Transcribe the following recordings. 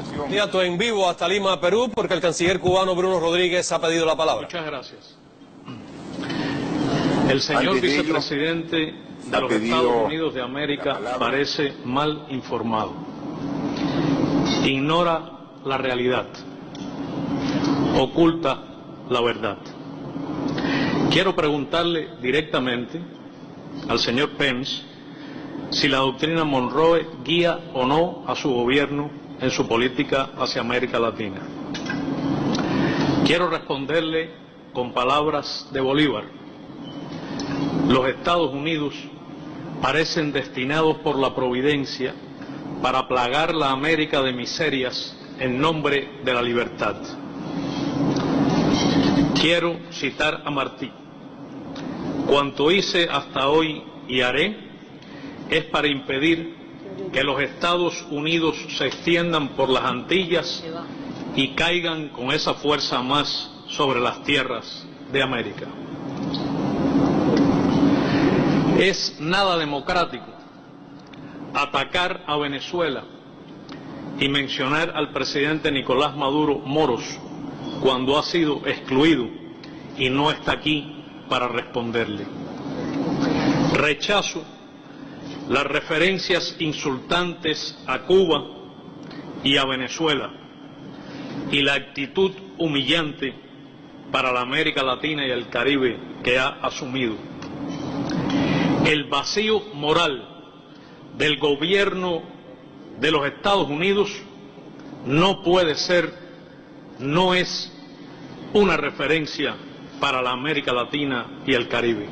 administración. Candidato, en vivo hasta Lima, Perú, porque el canciller cubano Bruno Rodríguez ha pedido la palabra. Muchas gracias. El señor vicepresidente de los Estados Unidos de América parece mal informado. Ignora la realidad. Oculta la verdad. Quiero preguntarle directamente al señor Pence si la doctrina Monroe guía o no a su gobierno en su política hacia América Latina. Quiero responderle con palabras de Bolívar. Los Estados Unidos parecen destinados por la providencia para plagar la América de miserias en nombre de la libertad. Quiero citar a Martí. Cuanto hice hasta hoy y haré es para impedir que los Estados Unidos se extiendan por las Antillas y caigan con esa fuerza más sobre las tierras de América. Es nada democrático atacar a Venezuela y mencionar al presidente Nicolás Maduro Moros cuando ha sido excluido y no está aquí para responderle. Rechazo las referencias insultantes a Cuba y a Venezuela y la actitud humillante para la América Latina y el Caribe que ha asumido. El vacío moral del gobierno de los Estados Unidos no puede ser, no es una referencia para la América Latina y el Caribe.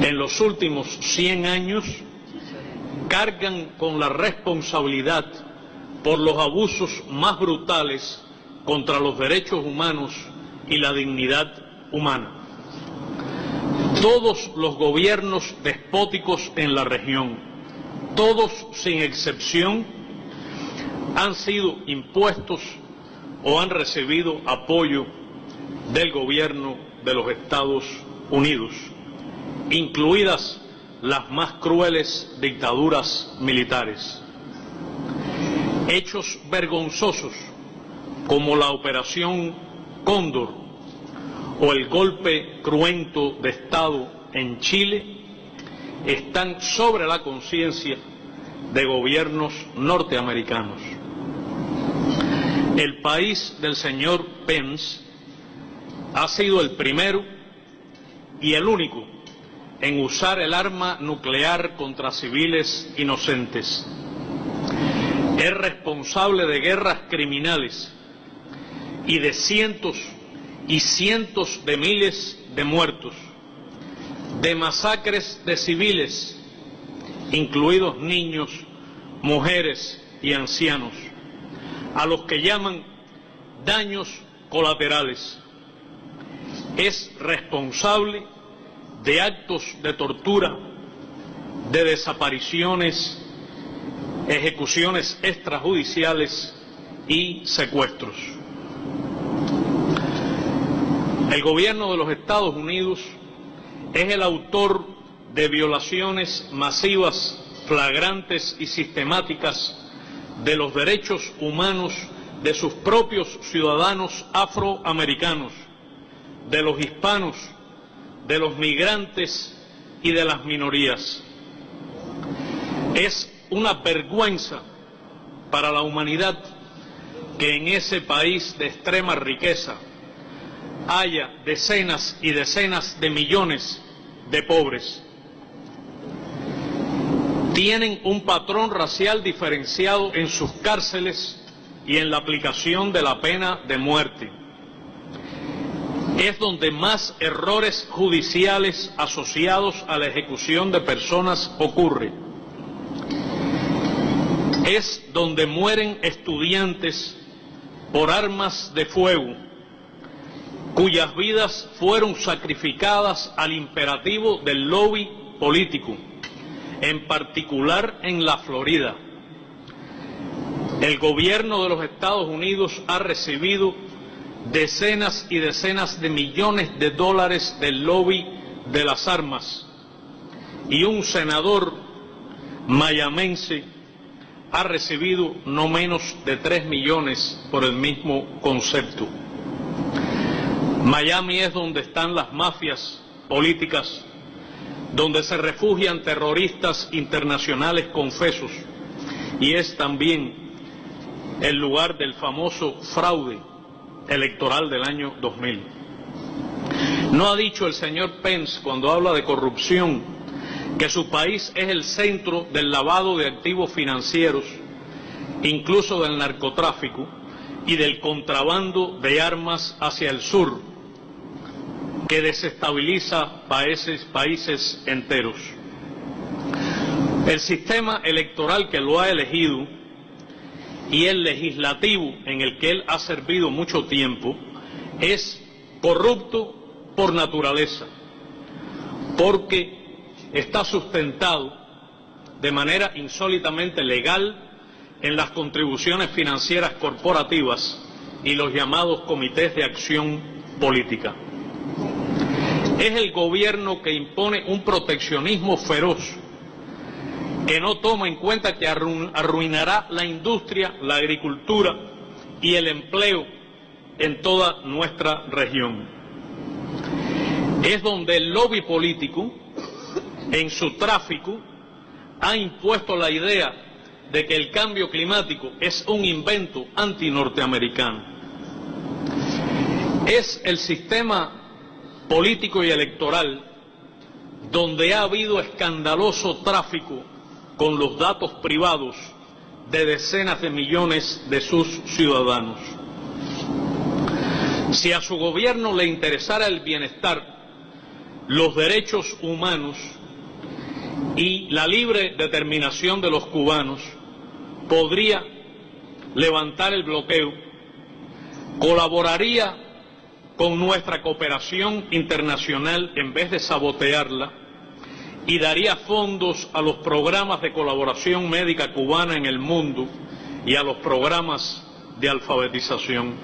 En los últimos 100 años cargan con la responsabilidad por los abusos más brutales contra los derechos humanos y la dignidad humana. Todos los gobiernos despóticos en la región, todos sin excepción, han sido impuestos o han recibido apoyo del gobierno de los Estados Unidos, incluidas las más crueles dictaduras militares. Hechos vergonzosos como la Operación Cóndor o el golpe cruento de Estado en Chile están sobre la conciencia de gobiernos norteamericanos. El país del señor Pence ha sido el primero y el único en usar el arma nuclear contra civiles inocentes. Es responsable de guerras criminales y de cientos y cientos de miles de muertos, de masacres de civiles, incluidos niños, mujeres y ancianos, a los que llaman daños colaterales. Es responsable de actos de tortura, de desapariciones, ejecuciones extrajudiciales y secuestros. El gobierno de los Estados Unidos es el autor de violaciones masivas, flagrantes y sistemáticas de los derechos humanos de sus propios ciudadanos afroamericanos, de los hispanos, de los migrantes y de las minorías. Es una vergüenza para la humanidad que en ese país de extrema riqueza haya decenas y decenas de millones de pobres. Tienen un patrón racial diferenciado en sus cárceles y en la aplicación de la pena de muerte. Es donde más errores judiciales asociados a la ejecución de personas ocurre. Es donde mueren estudiantes por armas de fuego, cuyas vidas fueron sacrificadas al imperativo del lobby político, en particular en la Florida. El gobierno de los Estados Unidos ha recibido decenas y decenas de millones de dólares del lobby de las armas, y un senador mayamense ha recibido no menos de 3 millones por el mismo concepto. Miami es donde están las mafias políticas, donde se refugian terroristas internacionales confesos, y es también el lugar del famoso fraude electoral del año 2000. ¿No ha dicho el señor Pence, cuando habla de corrupción, que su país es el centro del lavado de activos financieros, incluso del narcotráfico y del contrabando de armas hacia el sur, que desestabiliza países enteros? El sistema electoral que lo ha elegido y el legislativo en el que él ha servido mucho tiempo es corrupto por naturaleza, porque está sustentado de manera insólitamente legal en las contribuciones financieras corporativas y los llamados comités de acción política. Es el gobierno que impone un proteccionismo feroz que no toma en cuenta que arruinará la industria, la agricultura y el empleo en toda nuestra región. Es donde el lobby político, en su tráfico, ha impuesto la idea de que el cambio climático es un invento antinorteamericano. Es el sistema político y electoral donde ha habido escandaloso tráfico con los datos privados de decenas de millones de sus ciudadanos. Si a su gobierno le interesara el bienestar, los derechos humanos y la libre determinación de los cubanos, podría levantar el bloqueo, colaboraría con nuestra cooperación internacional en vez de sabotearla, y daría fondos a los programas de colaboración médica cubana en el mundo y a los programas de alfabetización.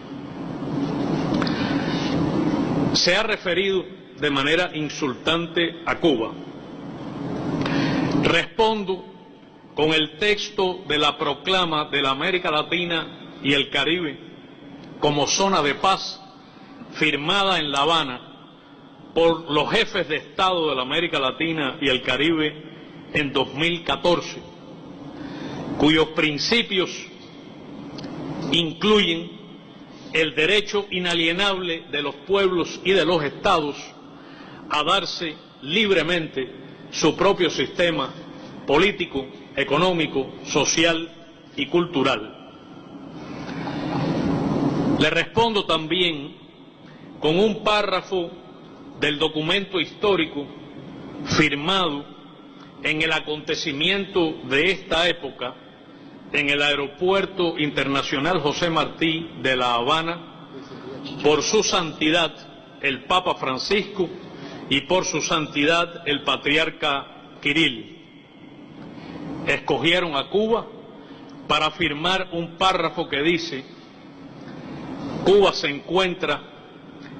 Se ha referido de manera insultante a Cuba. Respondo con el texto de la proclama de la América Latina y el Caribe como zona de paz, firmada en La Habana por los jefes de Estado de la América Latina y el Caribe en 2014, cuyos principios incluyen el derecho inalienable de los pueblos y de los estados a darse libremente su propio sistema político, económico, social y cultural. Le respondo también con un párrafo del documento histórico firmado en el acontecimiento de esta época en el Aeropuerto Internacional José Martí de La Habana por su santidad el Papa Francisco y por su santidad el Patriarca Kirill. Escogieron a Cuba para firmar un párrafo que dice: Cuba se encuentra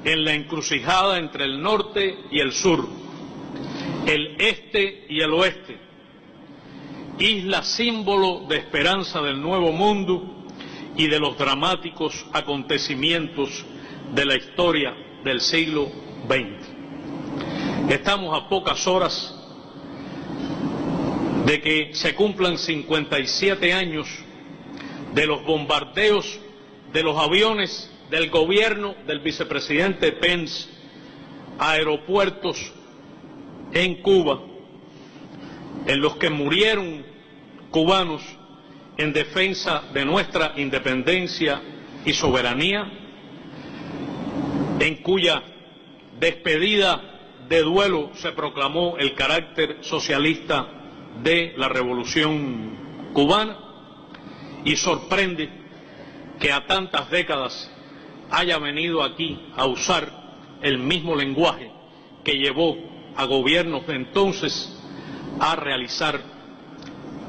en la encrucijada entre el norte y el sur, el este y el oeste, isla símbolo de esperanza del nuevo mundo y de los dramáticos acontecimientos de la historia del siglo XX. Estamos a pocas horas de que se cumplan 57 años de los bombardeos de los aviones del gobierno del vicepresidente Pence a aeropuertos en Cuba, en los que murieron cubanos en defensa de nuestra independencia y soberanía, en cuya despedida de duelo se proclamó el carácter socialista de la Revolución Cubana, y sorprende que a tantas décadas haya venido aquí a usar el mismo lenguaje que llevó a gobiernos de entonces a realizar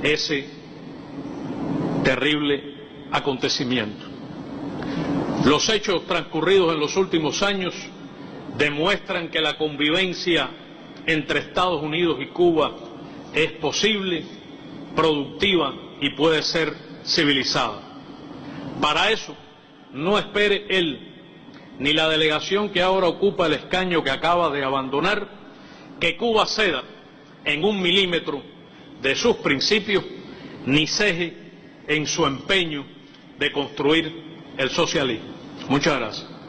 ese terrible acontecimiento. Los hechos transcurridos en los últimos años demuestran que la convivencia entre Estados Unidos y Cuba es posible, productiva y puede ser civilizada. Para eso, no espere él ni la delegación que ahora ocupa el escaño que acaba de abandonar que Cuba ceda en 1 milímetro de sus principios, ni ceje en su empeño de construir el socialismo. Muchas gracias.